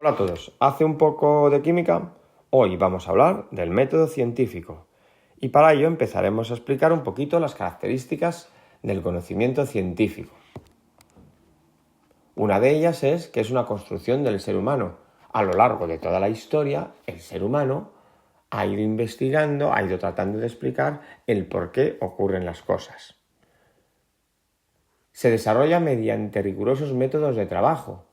Hola a todos, hace un poco de química. Hoy vamos a hablar del método científico y para ello empezaremos a explicar un poquito las características del conocimiento científico. Una de ellas es que es una construcción del ser humano. A lo largo de toda la historia, el ser humano ha ido investigando, ha ido tratando de explicar el por qué ocurren las cosas. Se desarrolla mediante rigurosos métodos de trabajo,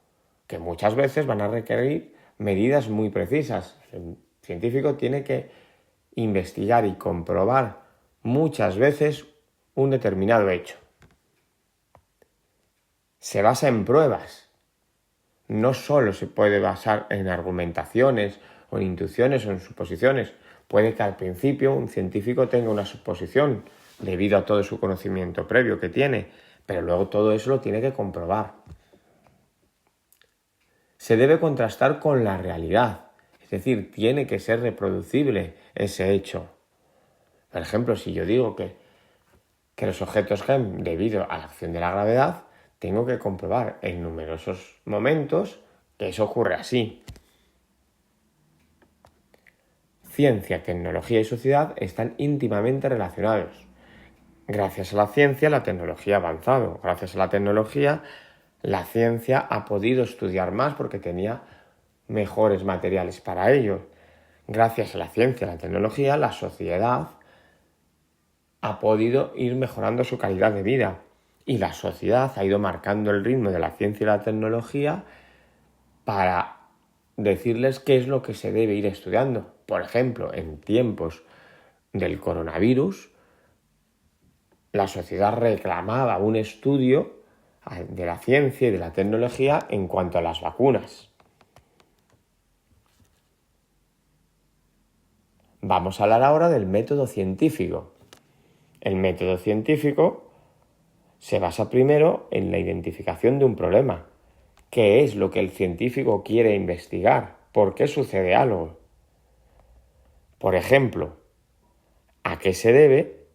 que muchas veces van a requerir medidas muy precisas. El científico tiene que investigar y comprobar muchas veces un determinado hecho. Se basa en pruebas. No solo se puede basar en argumentaciones o en intuiciones o en suposiciones. Puede que al principio un científico tenga una suposición debido a todo su conocimiento previo que tiene, pero luego todo eso lo tiene que comprobar. Se debe contrastar con la realidad, es decir, tiene que ser reproducible ese hecho. Por ejemplo, si yo digo que los objetos caen debido a la acción de la gravedad, tengo que comprobar en numerosos momentos que eso ocurre así. Ciencia, tecnología y sociedad están íntimamente relacionados. Gracias a la ciencia, la tecnología ha avanzado. Gracias a la tecnología, la ciencia ha podido estudiar más porque tenía mejores materiales para ello. Gracias a la ciencia y la tecnología, la sociedad ha podido ir mejorando su calidad de vida y la sociedad ha ido marcando el ritmo de la ciencia y la tecnología para decirles qué es lo que se debe ir estudiando. Por ejemplo, en tiempos del coronavirus, la sociedad reclamaba un estudio de la ciencia y de la tecnología en cuanto a las vacunas. Vamos a hablar ahora del método científico. El método científico se basa primero en la identificación de un problema. ¿Qué es lo que el científico quiere investigar? ¿Por qué sucede algo? Por ejemplo, ¿a qué se debe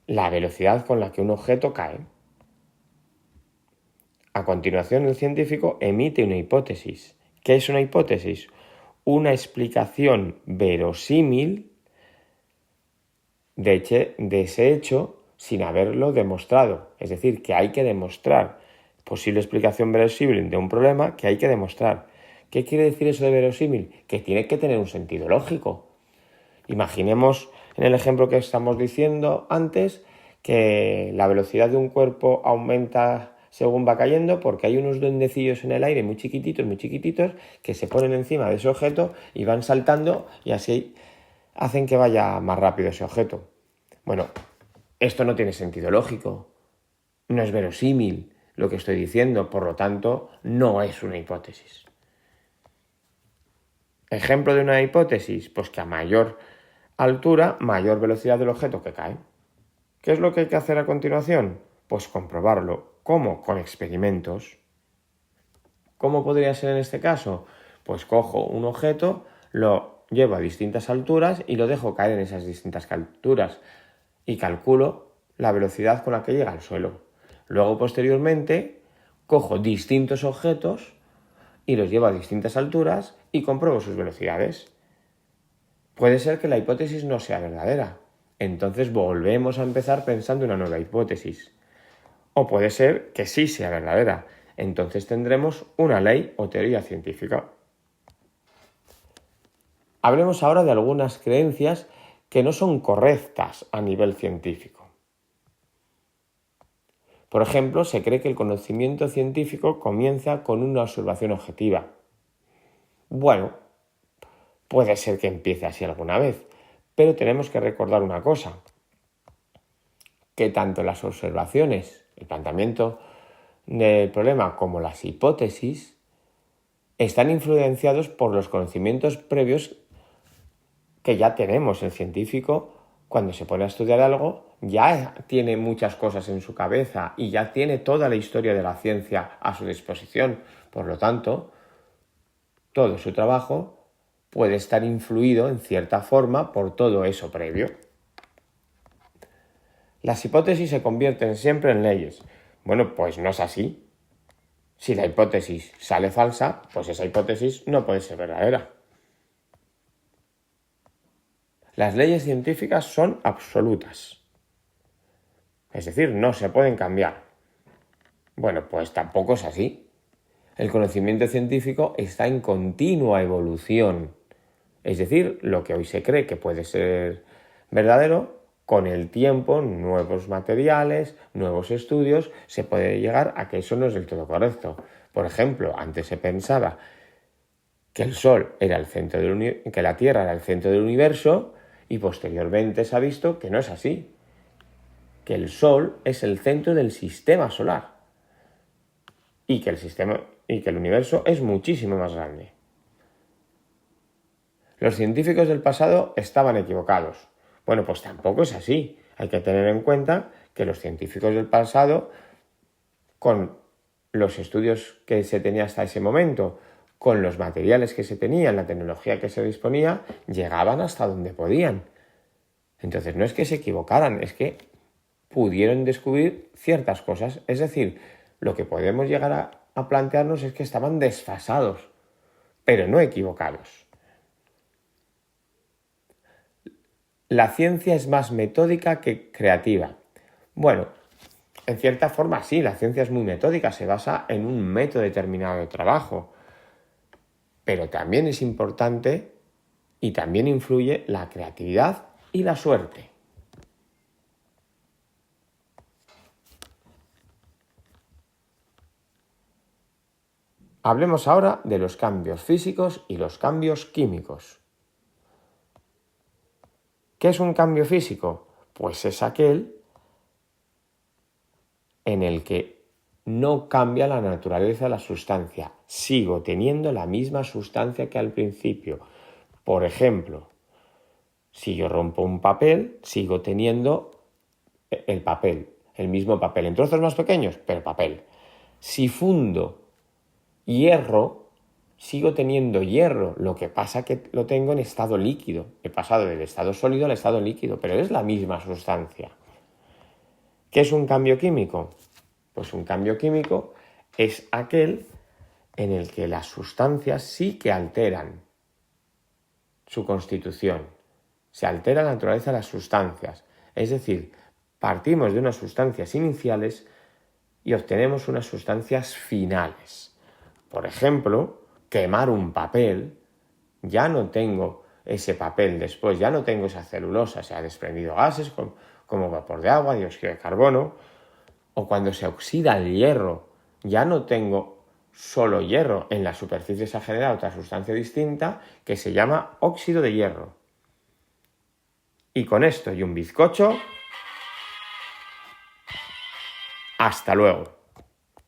la velocidad con la que un objeto cae? A continuación, el científico emite una hipótesis. ¿Qué es una hipótesis? Una explicación verosímil de ese hecho sin haberlo demostrado. Es decir, que hay que demostrar. Posible explicación verosímil de un problema que hay que demostrar. ¿Qué quiere decir eso de verosímil? Que tiene que tener un sentido lógico. Imaginemos en el ejemplo que estamos diciendo antes que la velocidad de un cuerpo aumenta según va cayendo porque hay unos duendecillos en el aire muy chiquititos que se ponen encima de ese objeto y van saltando y así hacen que vaya más rápido ese objeto. Bueno, esto no tiene sentido lógico, no es verosímil lo que estoy diciendo, por lo tanto, no es una hipótesis. Ejemplo de una hipótesis, pues que a mayor altura, mayor velocidad del objeto que cae. ¿Qué es lo que hay que hacer a continuación? Pues comprobarlo. ¿Cómo? Con experimentos. ¿Cómo podría ser en este caso? Pues cojo un objeto, lo llevo a distintas alturas y lo dejo caer en esas distintas alturas y calculo la velocidad con la que llega al suelo. Luego, posteriormente, cojo distintos objetos y los llevo a distintas alturas y compruebo sus velocidades. Puede ser que la hipótesis no sea verdadera. Entonces volvemos a empezar pensando una nueva hipótesis. O puede ser que sí sea verdadera. Entonces tendremos una ley o teoría científica. Hablemos ahora de algunas creencias que no son correctas a nivel científico. Por ejemplo, se cree que el conocimiento científico comienza con una observación objetiva. Bueno, puede ser que empiece así alguna vez, pero tenemos que recordar una cosa, que tanto las observaciones, el planteamiento del problema como las hipótesis están influenciados por los conocimientos previos que ya tenemos. El científico, cuando se pone a estudiar algo, ya tiene muchas cosas en su cabeza y ya tiene toda la historia de la ciencia a su disposición. Por lo tanto, todo su trabajo puede estar influido en cierta forma por todo eso previo. Las hipótesis se convierten siempre en leyes. Bueno, pues no es así. Si la hipótesis sale falsa, pues esa hipótesis no puede ser verdadera. Las leyes científicas son absolutas. Es decir, no se pueden cambiar. Bueno, pues tampoco es así. El conocimiento científico está en continua evolución. Es decir, lo que hoy se cree que puede ser verdadero, con el tiempo, nuevos materiales, nuevos estudios, se puede llegar a que eso no es del todo correcto. Por ejemplo, antes se pensaba que el Sol era el centro que la Tierra era el centro del universo, y posteriormente se ha visto que no es así, que el Sol es el centro del sistema solar y que el universo es muchísimo más grande. Los científicos del pasado estaban equivocados. Bueno, pues tampoco es así. Hay que tener en cuenta que los científicos del pasado, con los estudios que se tenía hasta ese momento, con los materiales que se tenían, la tecnología que se disponía, llegaban hasta donde podían. Entonces no es que se equivocaran, es que pudieron descubrir ciertas cosas. Es decir, lo que podemos llegar a plantearnos es que estaban desfasados, pero no equivocados. La ciencia es más metódica que creativa. Bueno, en cierta forma sí, la ciencia es muy metódica, se basa en un método determinado de trabajo, pero también es importante y también influye la creatividad y la suerte. Hablemos ahora de los cambios físicos y los cambios químicos. ¿Qué es un cambio físico? Pues es aquel en el que no cambia la naturaleza de la sustancia. Sigo teniendo la misma sustancia que al principio. Por ejemplo, si yo rompo un papel, sigo teniendo el papel, el mismo papel, en trozos más pequeños, pero papel. Si fundo hierro, sigo teniendo hierro, lo que pasa que lo tengo en estado líquido. He pasado del estado sólido al estado líquido, pero es la misma sustancia. ¿Qué es un cambio químico? Pues un cambio químico es aquel en el que las sustancias sí que alteran su constitución. Se altera la naturaleza de las sustancias. Es decir, partimos de unas sustancias iniciales y obtenemos unas sustancias finales. Por ejemplo, quemar un papel, ya no tengo ese papel después, ya no tengo esa celulosa, se ha desprendido gases como vapor de agua, dióxido de carbono, o cuando se oxida el hierro, ya no tengo solo hierro, en la superficie se ha generado otra sustancia distinta que se llama óxido de hierro. Y con esto y un bizcocho, hasta luego.